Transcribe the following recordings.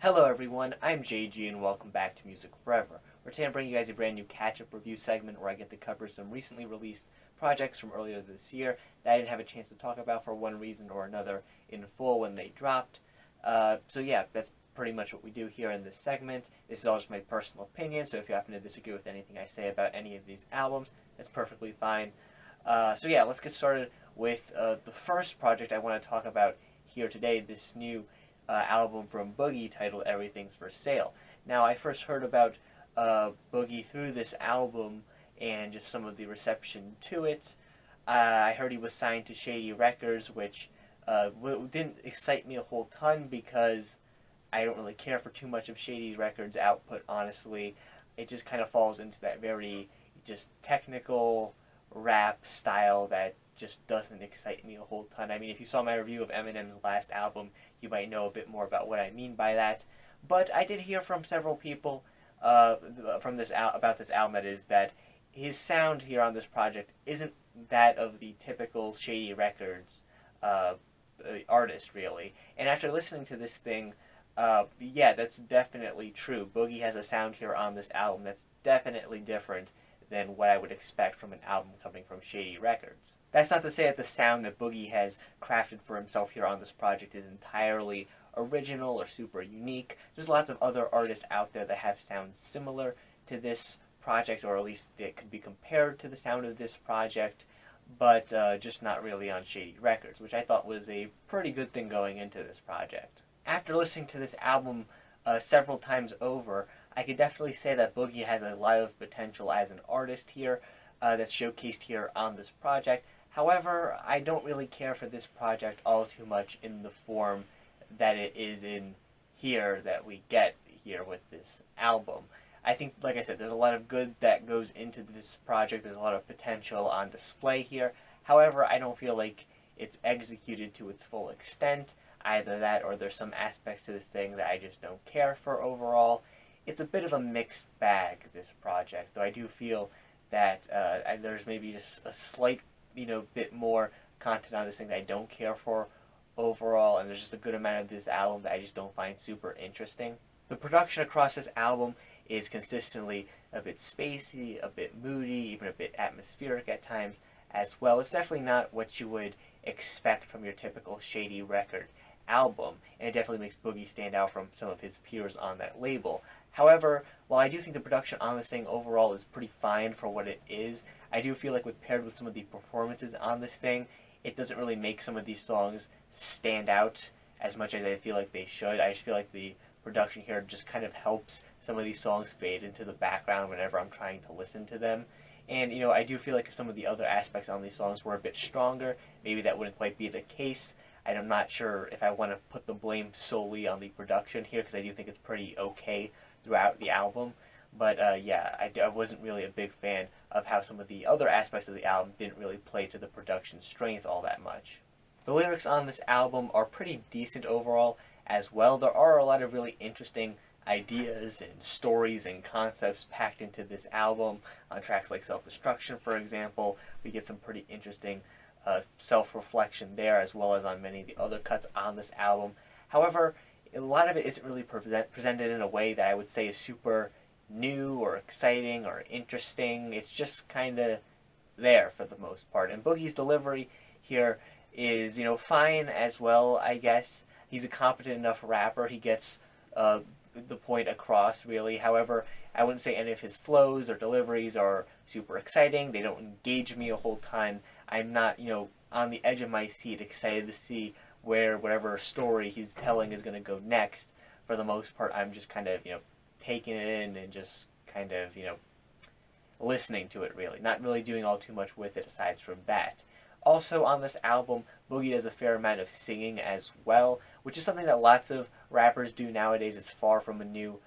Hello everyone, I'm JG and welcome back to Music Forever, where today I'm bringing you guys a brand new catch-up review segment where I get to cover some recently released projects from earlier this year that I didn't have a chance to talk about for one reason or another in full when they dropped. So yeah, that's pretty much what we do here in this segment. This is all just my personal opinion, so if you happen to disagree with anything I say about any of these albums, that's perfectly fine. So yeah, let's get started with the first project I want to talk about here today, this new album from Boogie titled Everything's for Sale. Now, I first heard about Boogie through this album and just some of the reception to it. I heard he was signed to Shady Records, which didn't excite me a whole ton because I don't really care for too much of Shady Records' output, honestly. It just kind of falls into that very just technical rap style that just doesn't excite me a whole ton. I mean, if you saw my review of Eminem's last album, you might know a bit more about what I mean by that. But I did hear from several people from this about this album, that is, that his sound here on this project isn't that of the typical Shady Records artist, really. And after listening to this thing, yeah, that's definitely true. Boogie has a sound here on this album that's definitely different than what I would expect from an album coming from Shady Records. That's not to say that the sound that Boogie has crafted for himself here on this project is entirely original or super unique. There's lots of other artists out there that have sounds similar to this project, or at least that could be compared to the sound of this project, but just not really on Shady Records, which I thought was a pretty good thing going into this project. After listening to this album several times over, I could definitely say that Boogie has a lot of potential as an artist here that's showcased here on this project. However, I don't really care for this project all too much in the form that it is in here, that we get here with this album. I think, like I said, there's a lot of good that goes into this project. There's a lot of potential on display here. However, I don't feel like it's executed to its full extent. Either that, or there's some aspects to this thing that I just don't care for overall. It's a bit of a mixed bag, this project, though I do feel that there's maybe just a slight, bit more content on this thing that I don't care for overall, and there's just a good amount of this album that I just don't find super interesting. The production across this album is consistently a bit spacey, a bit moody, even a bit atmospheric at times as well. It's definitely not what you would expect from your typical Shady Record album, and it definitely makes Boogie stand out from some of his peers on that label. However, while I do think the production on this thing overall is pretty fine for what it is, I do feel like paired with some of the performances on this thing, it doesn't really make some of these songs stand out as much as I feel like they should. I just feel like the production here just kind of helps some of these songs fade into the background whenever I'm trying to listen to them. And, I do feel like if some of the other aspects on these songs were a bit stronger, maybe that wouldn't quite be the case. And I'm not sure if I want to put the blame solely on the production here, because I do think it's pretty okay throughout the album. But yeah, I wasn't really a big fan of how some of the other aspects of the album didn't really play to the production strength all that much. The lyrics on this album are pretty decent overall as well. There are a lot of really interesting ideas and stories and concepts packed into this album. On tracks like Self-Destruction, for example, we get some pretty interesting self-reflection there, as well as on many of the other cuts on this album. However, a lot of it isn't really presented in a way that I would say is super new or exciting or interesting. It's just kind of there for the most part. And Boogie's delivery here is, fine as well, I guess. He's a competent enough rapper. He gets the point across, really. However, I wouldn't say any of his flows or deliveries are super exciting. They don't engage me a whole ton. I'm not, on the edge of my seat, excited to see where whatever story he's telling is going to go next. For the most part, I'm just kind of, taking it in and just kind of, listening to it, really. Not really doing all too much with it aside from that. Also on this album, Boogie does a fair amount of singing as well, which is something that lots of rappers do nowadays. It's far from a new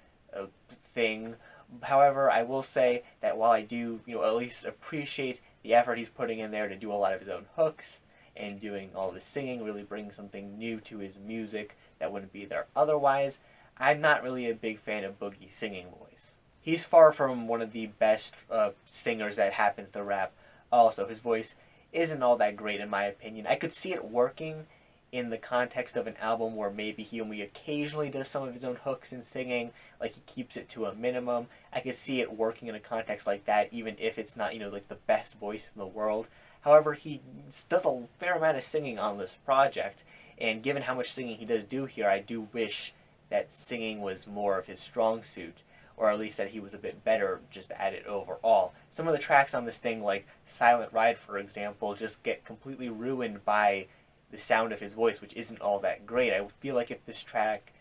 thing. However, I will say that while I do, at least appreciate the effort he's putting in there to do a lot of his own hooks and doing all the singing, really bringing something new to his music that wouldn't be there otherwise, I'm not really a big fan of Boogie's singing voice. He's far from one of the best singers that happens to rap. Also, his voice isn't all that great in my opinion. I could see it working in the context of an album where maybe he only occasionally does some of his own hooks and singing, like he keeps it to a minimum. I could see it working in a context like that, even if it's not, like the best voice in the world. However, he does a fair amount of singing on this project, and given how much singing he does do here, I do wish that singing was more of his strong suit, or at least that he was a bit better just at it overall. Some of the tracks on this thing, like Silent Ride, for example, just get completely ruined by the sound of his voice, which isn't all that great. I feel like if this track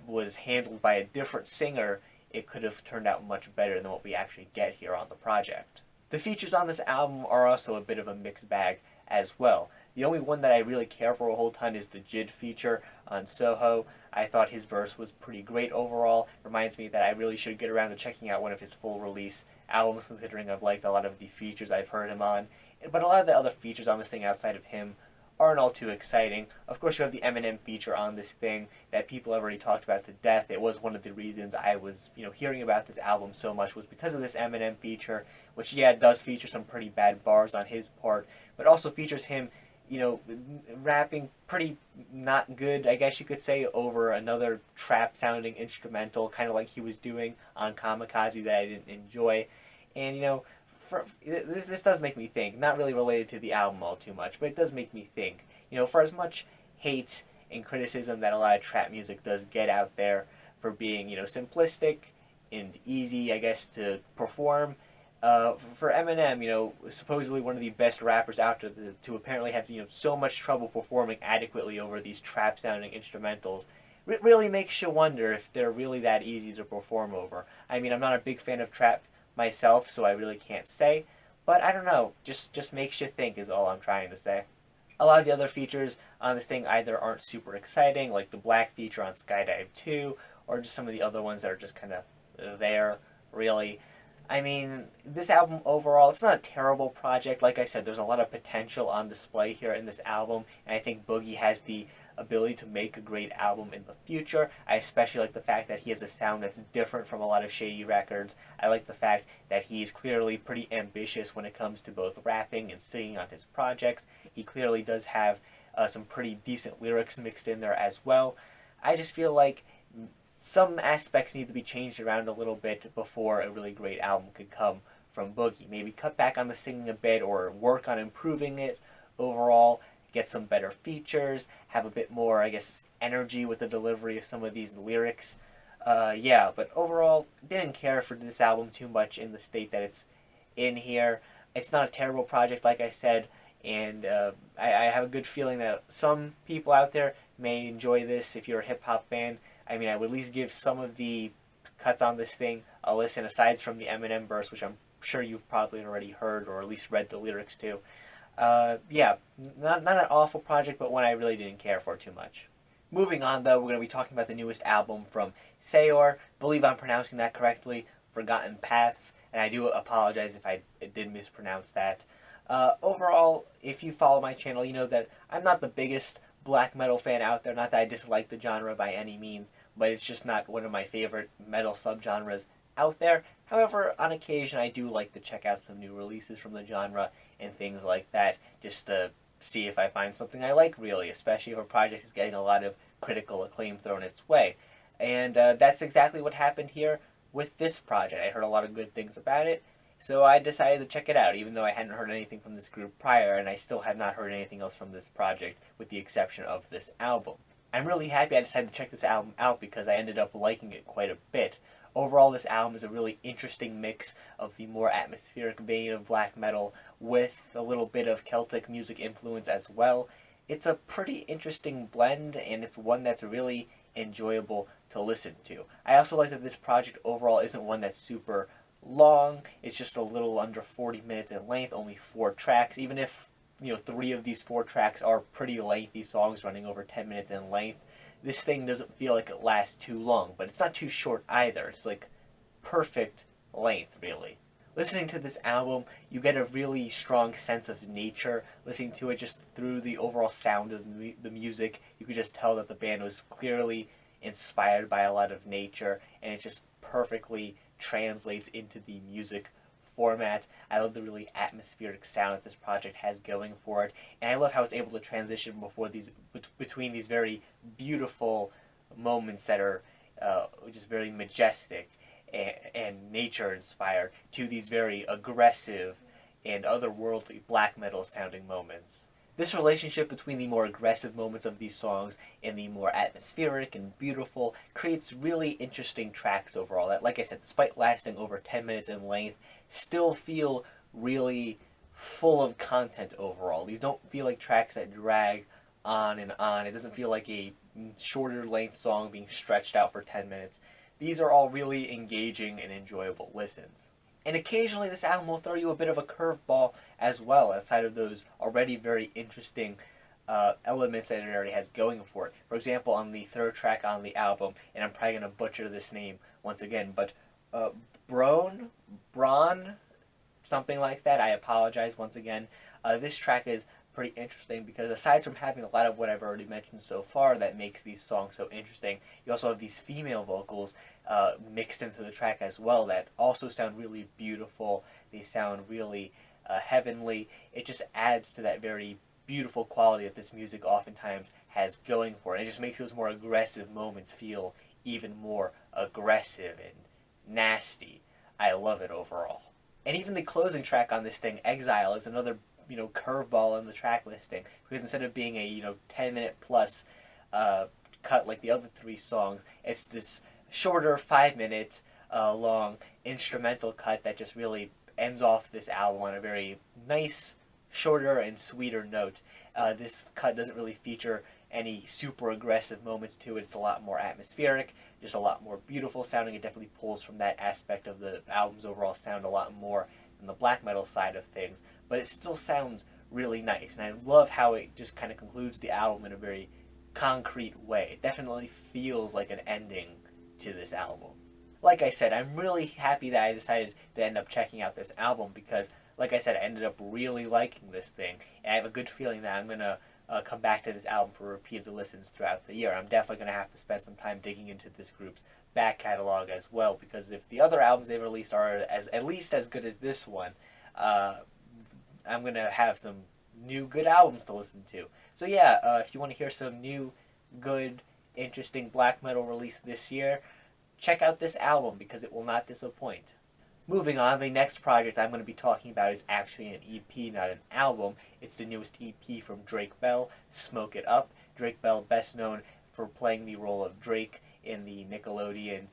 was handled by a different singer, it could have turned out much better than what we actually get here on the project. The features on this album are also a bit of a mixed bag as well. The only one that I really care for a whole ton is the Jid feature on Soho. I thought his verse was pretty great overall. Reminds me that I really should get around to checking out one of his full release albums, considering I've liked a lot of the features I've heard him on. But a lot of the other features on this thing outside of him aren't all too exciting. Of course, you have the Eminem feature on this thing that people have already talked about to death. It was one of the reasons I was, hearing about this album so much, was because of this Eminem feature, which, yeah, does feature some pretty bad bars on his part, but also features him, rapping pretty not good, I guess you could say, over another trap-sounding instrumental, kind of like he was doing on Kamikaze that I didn't enjoy. And, this does make me think, not really related to the album all too much, but it does make me think, for as much hate and criticism that a lot of trap music does get out there for being, simplistic and easy, I guess, to perform, for Eminem, supposedly one of the best rappers out there, to apparently have, so much trouble performing adequately over these trap-sounding instrumentals, really makes you wonder if they're really that easy to perform over. I mean, I'm not a big fan of trap myself, so I really can't say, but I don't know, just makes you think is all I'm trying to say. A lot of the other features on this thing either aren't super exciting, like the Black feature on Skydive 2, or just some of the other ones that are just kind of there, really. I mean, this album overall, it's not a terrible project. Like I said, there's a lot of potential on display here in this album, and I think Boogie has the ability to make a great album in the future. I especially like the fact that he has a sound that's different from a lot of shady records. I like the fact that he's clearly pretty ambitious when it comes to both rapping and singing on his projects. He clearly does have some pretty decent lyrics mixed in there as well. I just feel like some aspects need to be changed around a little bit before a really great album could come from Boogie. Maybe cut back on the singing a bit, or work on improving it overall, get some better features, have a bit more, I guess, energy with the delivery of some of these lyrics. But overall, didn't care for this album too much in the state that it's in here. It's not a terrible project, like I said, and I have a good feeling that some people out there may enjoy this if you're a hip-hop fan. I mean, I would at least give some of the cuts on this thing a listen, aside from the Eminem verse, which I'm sure you've probably already heard or at least read the lyrics to. Not an awful project, but one I really didn't care for too much. Moving on, though, we're going to be talking about the newest album from Saor. I believe I'm pronouncing that correctly, Forgotten Paths, and I do apologize if I did mispronounce that. Overall, if you follow my channel, you know that I'm not the biggest black metal fan out there. Not that I dislike the genre by any means, but it's just not one of my favorite metal subgenres out there. However, on occasion, I do like to check out some new releases from the genre and things like that, just to see if I find something I like, really, especially if a project is getting a lot of critical acclaim thrown its way. And that's exactly what happened here with this project. I heard a lot of good things about it, so I decided to check it out, even though I hadn't heard anything from this group prior, and I still had not heard anything else from this project, with the exception of this album. I'm really happy I decided to check this album out because I ended up liking it quite a bit. Overall, this album is a really interesting mix of the more atmospheric vein of black metal with a little bit of Celtic music influence as well. It's a pretty interesting blend, and it's one that's really enjoyable to listen to. I also like that this project overall isn't one that's super long. It's just a little under 40 minutes in length, only 4 tracks, even if 3 of these 4 tracks are pretty lengthy songs running over 10 minutes in length. This thing doesn't feel like it lasts too long, but it's not too short either. It's like perfect length, really. Listening to this album, you get a really strong sense of nature. Listening to it just through the overall sound of the music, you could just tell that the band was clearly inspired by a lot of nature, and it just perfectly translates into the music format. I love the really atmospheric sound that this project has going for it, and I love how it's able to transition between these very beautiful moments that are just very majestic and nature inspired to these very aggressive and otherworldly black metal sounding moments. This relationship between the more aggressive moments of these songs and the more atmospheric and beautiful creates really interesting tracks overall that, like I said, despite lasting over 10 minutes in length, still feel really full of content overall. These don't feel like tracks that drag on and on. It doesn't feel like a shorter length song being stretched out for 10 minutes. These are all really engaging and enjoyable listens. And occasionally this album will throw you a bit of a curveball as well, outside of those already very interesting elements that it already has going for it. For example, on the third track on the album, and I'm probably going to butcher this name once again, but Braun, something like that, I apologize once again. This track is pretty interesting because aside from having a lot of what I've already mentioned so far that makes these songs so interesting, you also have these female vocals mixed into the track as well that also sound really beautiful. They sound really heavenly. It just adds to that very beautiful quality that this music oftentimes has going for it. It just makes those more aggressive moments feel even more aggressive and nasty. I love it overall. And even the closing track on this thing, Exile, is another curveball in the track listing, because instead of being a 10-minute plus cut like the other three songs, it's this shorter 5-minute long instrumental cut that just really ends off this album on a very nice, shorter and sweeter note. This cut doesn't really feature any super aggressive moments to it. It's a lot more atmospheric, just a lot more beautiful sounding. It definitely pulls from that aspect of the album's overall sound a lot more than the black metal side of things, but it still sounds really nice, and I love how it just kind of concludes the album in a very concrete way. It definitely feels like an ending to this album. Like I said, I'm really happy that I decided to end up checking out this album because, like I said, I ended up really liking this thing, and I have a good feeling that I'm going to come back to this album for repeated listens throughout the year. I'm definitely going to have to spend some time digging into this group's back catalog as well, because if the other albums they've released are at least as good as this one, I'm going to have some new good albums to listen to. So yeah, if you want to hear some new, good, interesting black metal released this year, check out this album because it will not disappoint. Moving on, the next project I'm going to be talking about is actually an EP, not an album. It's the newest EP from Drake Bell, Smoke It Up. Drake Bell, best known for playing the role of Drake in the Nickelodeon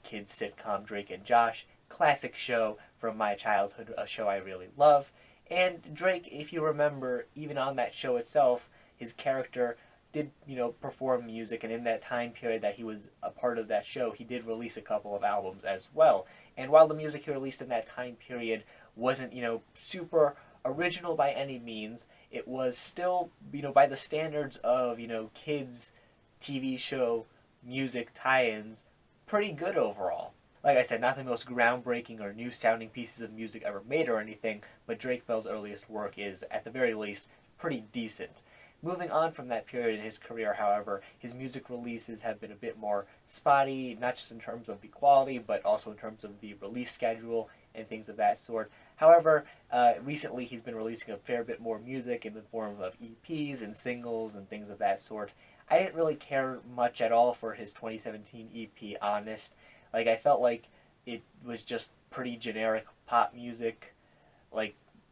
kids sitcom Drake and Josh. Classic show from my childhood, a show I really love. And Drake, if you remember, even on that show itself, his character did, perform music, and in that time period that he was a part of that show, he did release a couple of albums as well. And while the music he released in that time period wasn't, super original by any means, it was still, by the standards of, kids' TV show music tie-ins, pretty good overall. Like I said, not the most groundbreaking or new sounding pieces of music ever made or anything, but Drake Bell's earliest work is, at the very least, pretty decent. Moving on from that period in his career, however, his music releases have been a bit more spotty, not just in terms of the quality, but also in terms of the release schedule and things of that sort. However, recently he's been releasing a fair bit more music in the form of EPs and singles and things of that sort. I didn't really care much at all for his 2017 EP, Honest. I felt like it was just pretty generic pop music,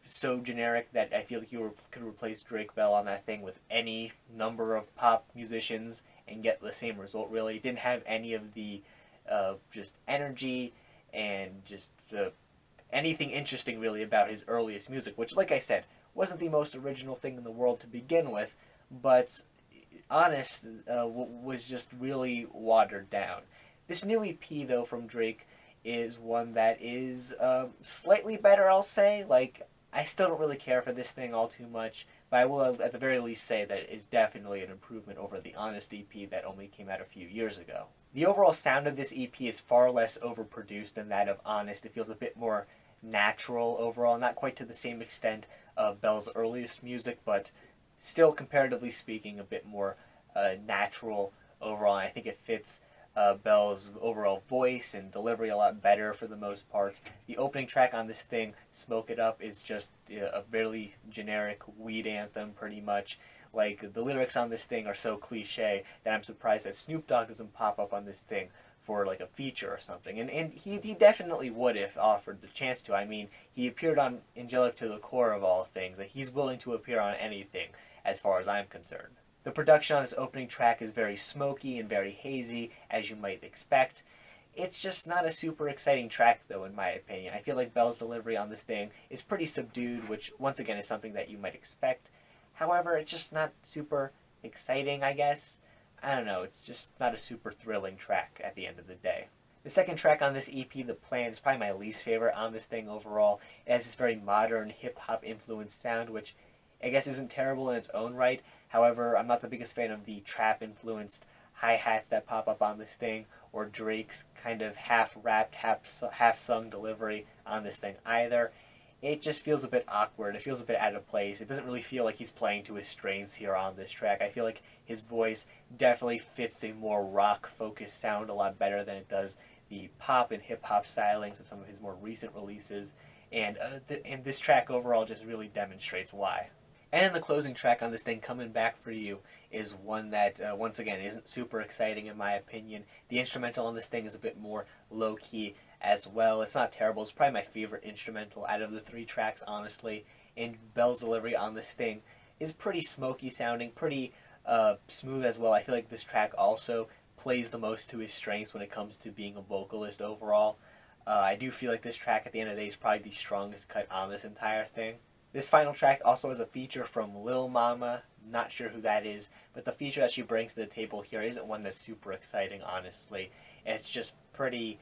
so generic that I feel like you could replace Drake Bell on that thing with any number of pop musicians and get the same result, really. It didn't have any of the just energy and just anything interesting, really, about his earliest music, which, like I said, wasn't the most original thing in the world to begin with, but Honest was just really watered down. This new EP, though, from Drake is one that is slightly better, I'll say. I still don't really care for this thing all too much, but I will at the very least say that it is definitely an improvement over the Honest EP that only came out a few years ago. The overall sound of this EP is far less overproduced than that of Honest. It feels a bit more natural overall, not quite to the same extent of Bell's earliest music, but still, comparatively speaking, a bit more natural overall. And I think it fits Bell's overall voice and delivery a lot better for the most part. The opening track on this thing, Smoke It Up, is just a very generic weed anthem pretty much. Like, the lyrics on this thing are so cliche that I'm surprised that Snoop Dogg doesn't pop up on this thing for like a feature or something. And he definitely would if offered the chance to. I mean, he appeared on Angelic to the Core of all things. Like, he's willing to appear on anything as far as I'm concerned. The production on this opening track is very smoky and very hazy, as you might expect. It's just not a super exciting track, though, in my opinion. I feel like Bell's delivery on this thing is pretty subdued, which, once again, is something that you might expect. However, it's just not super exciting, I guess. I don't know, it's just not a super thrilling track at the end of the day. The second track on this EP, The Plan, is probably my least favorite on this thing overall. It has this very modern, hip-hop influenced sound, which I guess isn't terrible in its own right. However, I'm not the biggest fan of the trap-influenced hi-hats that pop up on this thing, or Drake's kind of half-rapped, half-sung delivery on this thing either. It just feels a bit awkward. It feels a bit out of place. It doesn't really feel like he's playing to his strengths here on this track. I feel like his voice definitely fits a more rock-focused sound a lot better than it does the pop and hip-hop stylings of some of his more recent releases. And this track overall just really demonstrates why. And then the closing track on this thing, Coming Back For You, is one that, once again, isn't super exciting in my opinion. The instrumental on this thing is a bit more low-key as well. It's not terrible. It's probably my favorite instrumental out of the 3 tracks, honestly. And Bell's delivery on this thing is pretty smoky sounding, pretty smooth as well. I feel like this track also plays the most to his strengths when it comes to being a vocalist overall. I do feel like this track at the end of the day is probably the strongest cut on this entire thing. This final track also has a feature from Lil Mama. Not sure who that is, but the feature that she brings to the table here isn't one that's super exciting, honestly. It's just pretty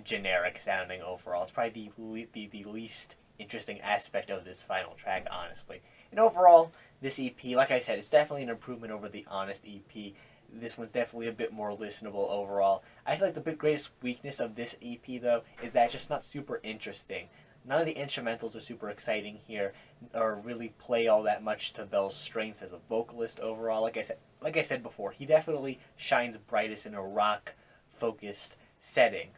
generic sounding overall. It's probably the least interesting aspect of this final track, honestly. And overall, this EP, like I said, it's definitely an improvement over the Honest EP. This one's definitely a bit more listenable overall. I feel like the greatest weakness of this EP, though, is that it's just not super interesting. None of the instrumentals are super exciting here, or really play all that much to Bell's strengths as a vocalist overall. Like I said before, he definitely shines brightest in a rock-focused setting.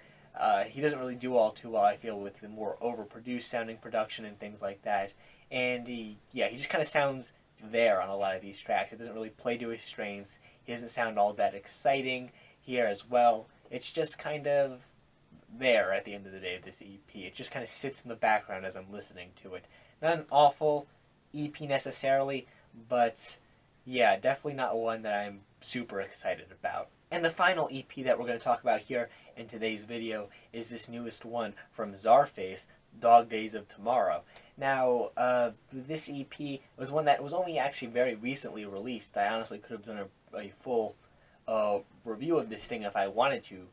He doesn't really do all too well, I feel, with the more overproduced sounding production and things like that. And he just kind of sounds there on a lot of these tracks. It doesn't really play to his strengths. He doesn't sound all that exciting here as well. It's just kind of there at the end of the day of this EP. It just kind of sits in the background as I'm listening to it. Not an awful EP necessarily, but yeah, definitely not one that I'm super excited about. And the final EP that we're going to talk about here in today's video is this newest one from Czarface, Dog Days of Tomorrow. Now, this EP was one that was only actually very recently released. I honestly could have done a full review of this thing if I wanted to.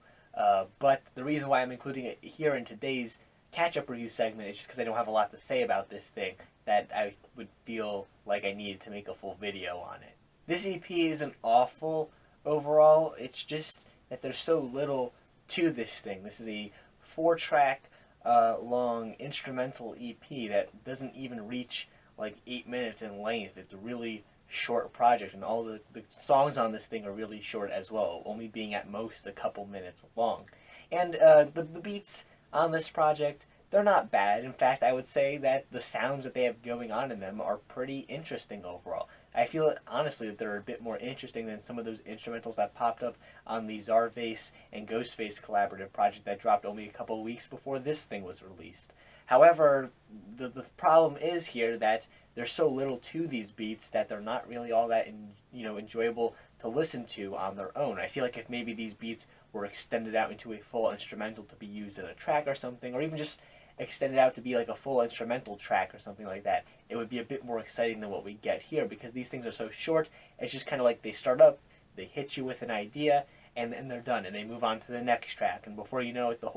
But the reason why I'm including it here in today's catch-up review segment is just because I don't have a lot to say about this thing that I would feel like I needed to make a full video on it. This EP isn't awful overall, it's just that there's so little to this thing. This is a 4-track long instrumental EP that doesn't even reach like 8 minutes in length. It's a really short project, and all the songs on this thing are really short as well, only being at most a couple minutes long. And the beats on this project, they're not bad. In fact, I would say that the sounds that they have going on in them are pretty interesting overall. I feel, honestly, that they're a bit more interesting than some of those instrumentals that popped up on the Czarface and Ghostface collaborative project that dropped only a couple weeks before this thing was released. However, the problem is here that there's so little to these beats that they're not really all that enjoyable to listen to on their own. I feel like if maybe these beats were extended out into a full instrumental to be used in a track or something, or even just extended out to be like a full instrumental track or something like that, it would be a bit more exciting than what we get here, because these things are so short. It's just kind of like they start up, they hit you with an idea, and then they're done, and they move on to the next track, and before you know it, the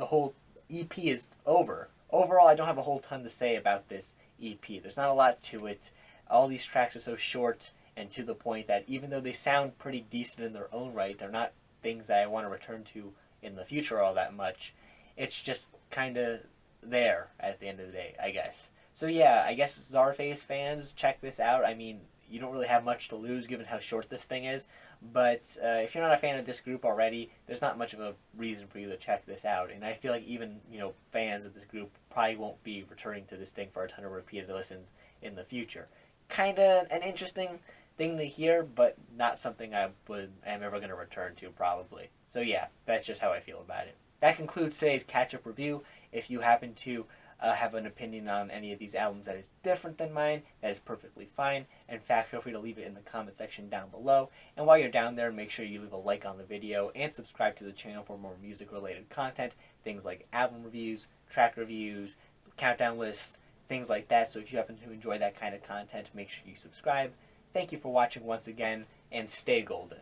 whole EP is over. Overall, I don't have a whole ton to say about this EP. There's not a lot to it. All these tracks are so short and to the point that even though they sound pretty decent in their own right, they're not things that I want to return to in the future all that much. It's just kind of there at the end of the day, I guess. So yeah, I guess Czarface fans, check this out. I mean, you don't really have much to lose given how short this thing is. But if you're not a fan of this group already, there's not much of a reason for you to check this out. And I feel like even, fans of this group probably won't be returning to this thing for a ton of repeated listens in the future. Kind of an interesting thing to hear, but not something am ever going to return to probably. So yeah, that's just how I feel about it. That concludes today's catch-up review. If you happen to have an opinion on any of these albums that is different than mine, that is perfectly fine. In fact, feel free to leave it in the comment section down below. And while you're down there, make sure you leave a like on the video and subscribe to the channel for more music-related content. Things like album reviews, track reviews, countdown lists, things like that. So if you happen to enjoy that kind of content, make sure you subscribe. Thank you for watching once again, and stay golden.